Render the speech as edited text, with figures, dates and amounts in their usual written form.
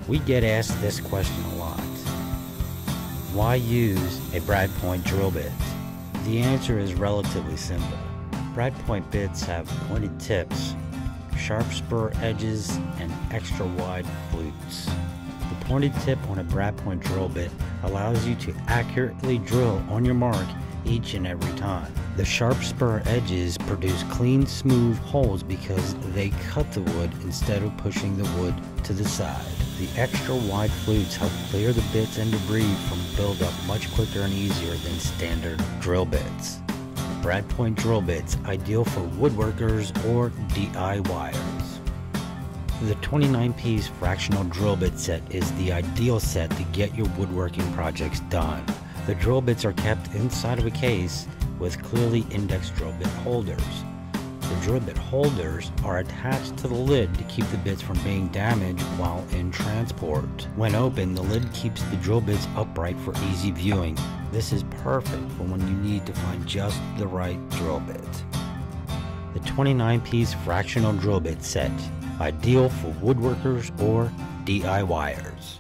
We get asked this question a lot. Why use a brad point drill bit? The answer is relatively simple. Brad point bits have pointed tips, sharp spur edges, and extra wide flutes. The pointed tip on a brad point drill bit allows you to accurately drill on your mark each and every time. The sharp spur edges produce clean, smooth holes because they cut the wood instead of pushing the wood to the side. The extra wide flutes help clear the bits and debris from buildup much quicker and easier than standard drill bits. Brad point drill bits, ideal for woodworkers or DIYers. The 29-piece fractional drill bit set is the ideal set to get your woodworking projects done. The drill bits are kept inside of a case with clearly indexed drill bit holders. The drill bit holders are attached to the lid to keep the bits from being damaged while in transport. When open, the lid keeps the drill bits upright for easy viewing. This is perfect for when you need to find just the right drill bit. The 29-piece fractional drill bit set, ideal for woodworkers or DIYers.